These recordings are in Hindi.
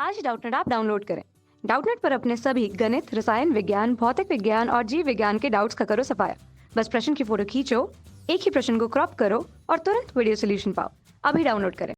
आज डाउटनेट ऐप डाउनलोड करें। डाउटनेट पर अपने सभी गणित, रसायन विज्ञान, भौतिक विज्ञान और जीव विज्ञान के डाउट्स का करो सफाया। बस प्रश्न की फोटो खींचो, एक ही प्रश्न को क्रॉप करो और तुरंत वीडियो सोल्यूशन पाओ। अभी डाउनलोड करें।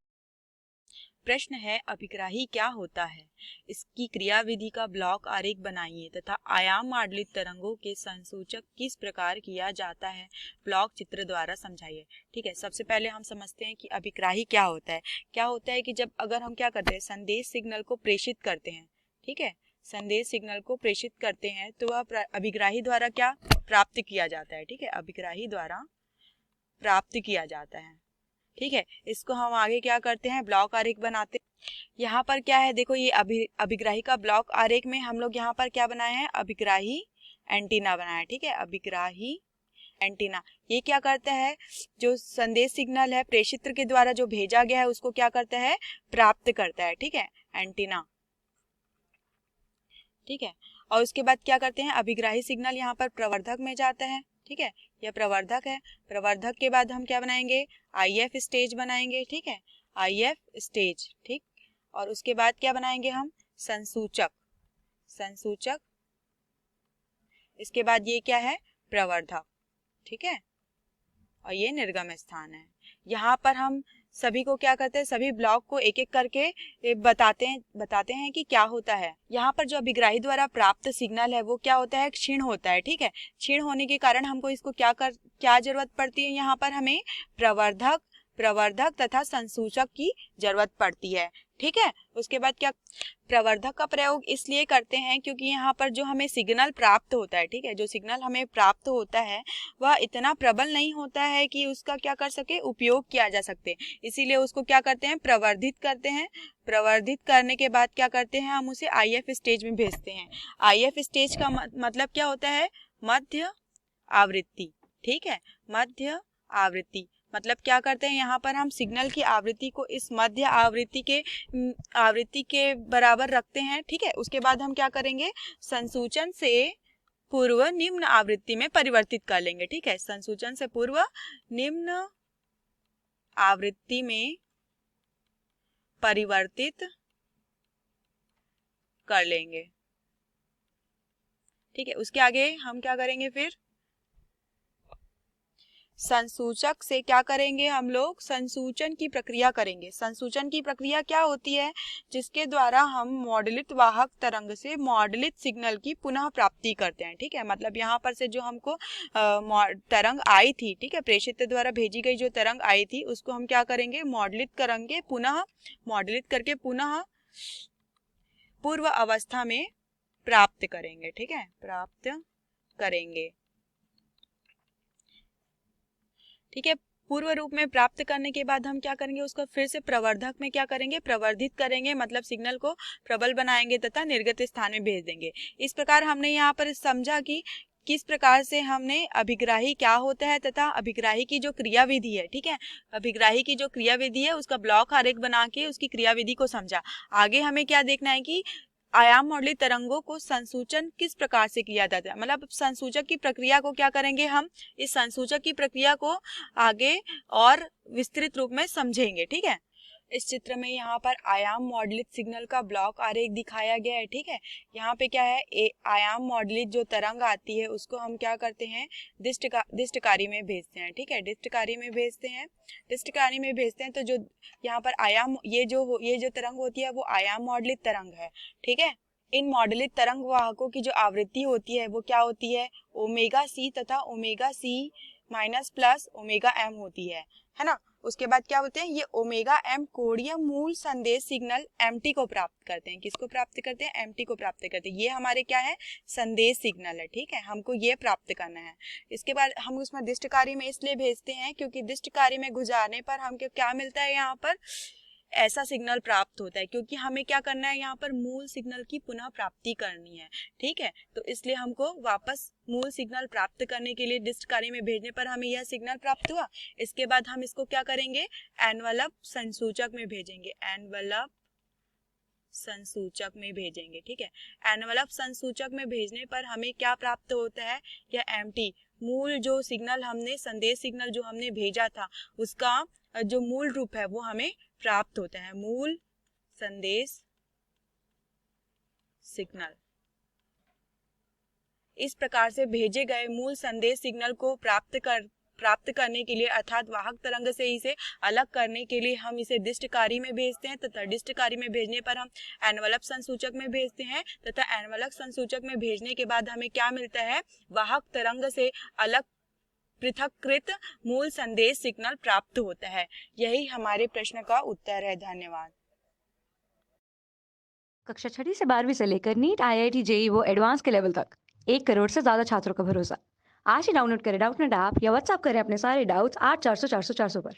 प्रश्न है, अभिग्राही क्या होता है? इसकी क्रियाविधि का ब्लॉक आरेख बनाइए तथा आयाम आंदोलित तरंगों के संसूचक किस प्रकार किया जाता है, ब्लॉक चित्र द्वारा समझाइए। ठीक है, सबसे पहले हम समझते हैं कि अभिग्राही क्या होता है। क्या होता है कि जब अगर हम क्या करते हैं, संदेश सिग्नल को प्रेषित करते हैं, ठीक है, संदेश सिग्नल को प्रेषित करते हैं तो वह अभिग्राही द्वारा क्या प्राप्त किया जाता है। ठीक है, अभिग्राही द्वारा प्राप्त किया जाता है। ठीक है, इसको हम आगे क्या करते हैं, ब्लॉक आरेख बनाते हैं। यहाँ पर क्या है, देखो ये अभिग्राही का ब्लॉक आरेख में हम लोग यहाँ पर क्या बनाए हैं, अभिग्राही एंटीना बनाया है। ठीक है, अभिग्राही एंटीना ये क्या करता है, जो संदेश सिग्नल है प्रेषित्र के द्वारा जो भेजा गया है उसको क्या करता है, प्राप्त करता है। ठीक है, एंटीना। ठीक है, और उसके बाद क्या करते हैं, अभिग्राही सिग्नल यहाँ पर प्रवर्धक में जाता है। ठीक है, यह प्रवर्धक है। प्रवर्धक के बाद हम क्या बनाएंगे, IF स्टेज बनाएंगे। ठीक है, IF स्टेज। ठीक, और उसके बाद क्या बनाएंगे हम, संसूचक। संसूचक, इसके बाद ये क्या है, प्रवर्धक। ठीक है, और ये निर्गम स्थान है। यहाँ पर हम सभी को क्या करते हैं, सभी ब्लॉक को एक एक करके बताते हैं कि क्या होता है। यहाँ पर जो अभिग्राही द्वारा प्राप्त सिग्नल है वो क्या होता है, क्षीण होता है। ठीक है, क्षीण होने के कारण हमको इसको क्या जरूरत पड़ती है, यहाँ पर हमें प्रवर्धक तथा संसूचक की जरूरत पड़ती है। ठीक है, उसके बाद क्या, प्रवर्धक का प्रयोग इसलिए करते हैं क्योंकि यहाँ पर जो हमें सिग्नल प्राप्त होता है, ठीक है, जो सिग्नल हमें प्राप्त होता है वह इतना प्रबल नहीं होता है कि उसका क्या कर सके, उपयोग किया जा सकते, इसीलिए उसको क्या करते हैं, प्रवर्धित करते हैं। प्रवर्धित करने के बाद क्या करते हैं, हम उसे IF स्टेज में भेजते हैं। IF स्टेज का मतलब क्या होता है, मध्य आवृत्ति। ठीक है, मध्य आवृत्ति मतलब क्या करते हैं, यहाँ पर हम सिग्नल की आवृत्ति को इस मध्य आवृत्ति के बराबर रखते हैं। ठीक है, उसके बाद हम क्या करेंगे, संसूचन से पूर्व निम्न आवृत्ति में परिवर्तित कर लेंगे। ठीक है, संसूचन से पूर्व निम्न आवृत्ति में परिवर्तित कर लेंगे। ठीक है, उसके आगे हम क्या करेंगे, फिर संसूचक से क्या करेंगे, हम लोग संसूचन की प्रक्रिया करेंगे। संसूचन की प्रक्रिया क्या होती है, जिसके द्वारा हम मॉडलित वाहक तरंग से मॉडलित सिग्नल की पुनः प्राप्ति करते हैं। ठीक है, मतलब यहाँ पर से जो हमको तरंग आई थी, ठीक है, प्रेषित द्वारा भेजी गई जो तरंग आई थी उसको हम क्या करेंगे, मॉडलित करेंगे, पुनः मॉडलित करके पुनः पूर्व अवस्था में प्राप्त करेंगे। ठीक है, प्राप्त करेंगे। ठीक है, पूर्व रूप में प्राप्त करने के बाद हम क्या करेंगे, उसको फिर से प्रवर्धक में क्या करेंगे, प्रवर्धित करेंगे, मतलब सिग्नल को प्रबल बनाएंगे तथा निर्गत स्थान में भेज देंगे। इस प्रकार हमने यहाँ पर समझा कि किस प्रकार से हमने अभिग्राही क्या होता है तथा अभिग्राही की जो क्रियाविधि है, ठीक है, अभिग्राही की जो क्रियाविधि है उसका ब्लॉक आरेख बना के उसकी क्रियाविधि को समझा। आगे हमें क्या देखना है कि आयाम मॉडलित तरंगों को संसूचन किस प्रकार से किया जाता है, मतलब संसूचक की प्रक्रिया को क्या करेंगे, हम इस संसूचक की प्रक्रिया को आगे और विस्तृत रूप में समझेंगे। ठीक है, इस चित्र में यहाँ पर आयाम मॉडलित सिग्नल का ब्लॉक आरेख दिखाया गया है। ठीक है, यहाँ पे क्या है, आयाम मॉडलित जो तरंग आती है उसको हम क्या करते हैं, डिस्टकारी में भेजते हैं। ठीक है, डिस्टकारी में भेजते हैं। डिस्टकारी में भेजते हैं तो जो यहाँ पर आयाम ये जो तरंग होती है वो आयाम मॉडलित तरंग है। ठीक है, इन मॉडलित तरंग वाहकों की जो आवृत्ति होती है वो क्या होती है, ओमेगा सी तथा omega C minus plus omega M होती है ना। उसके बाद क्या बोलते हैं, ये ओमेगा एम कोणीय मूल संदेश सिग्नल MT को प्राप्त करते हैं। किसको प्राप्त करते हैं, MT को प्राप्त करते हैं। ये हमारे क्या है, संदेश सिग्नल है। ठीक है, हमको ये प्राप्त करना है। इसके बाद हम उसमें दिष्टकारी में इसलिए भेजते हैं क्योंकि दिष्टकारी में गुजारने पर हमको क्या मिलता है, यहाँ पर ऐसा सिग्नल प्राप्त होता है, क्योंकि हमें क्या करना है, यहाँ पर मूल सिग्नल की पुनः प्राप्ति करनी है। ठीक है, तो इसलिए हमको वापस मूल सिग्नल प्राप्त करने के लिए डिस्टकारी में भेजने पर हमें यह सिग्नल प्राप्त हुआ। इसके बाद हम इसको क्या करेंगे, एनवलप संसूचक में भेजेंगे। एनवलप संसूचक में भेजेंगे। ठीक है, एनवलप संसूचक में भेजने पर हमें क्या प्राप्त होता है, यह MT मूल जो सिग्नल हमने संदेश सिग्नल जो हमने भेजा था उसका जो मूल रूप है वो हमें प्राप्त होता है। मूल संदेश सिग्नल। इस प्रकार से भेजे गए मूल संदेश सिग्नल को प्राप्त करने के लिए अर्थात वाहक तरंग से इसे अलग करने के लिए हम इसे डिस्टकारी में भेजते हैं तथा डिस्टकारी में भेजने पर हम एनवलप संसूचक में भेजते हैं तथा एनवलप संसूचक में भेजने के बाद हमें क्या मिलता है, वाहक तरंग से अलग पृथक्कृत मूल संदेश सिग्नल प्राप्त होता है। यही हमारे प्रश्न का उत्तर है। धन्यवाद। कक्षा 6 से 12वीं से लेकर नीट, IIT, JEE वो एडवांस के लेवल तक 1 करोड़ से ज्यादा छात्रों का भरोसा। आज ही डाउनलोड करें डाउटनेट ऐप या व्हाट्सएप करें अपने सारे डाउट्स 8400 400 400 पर।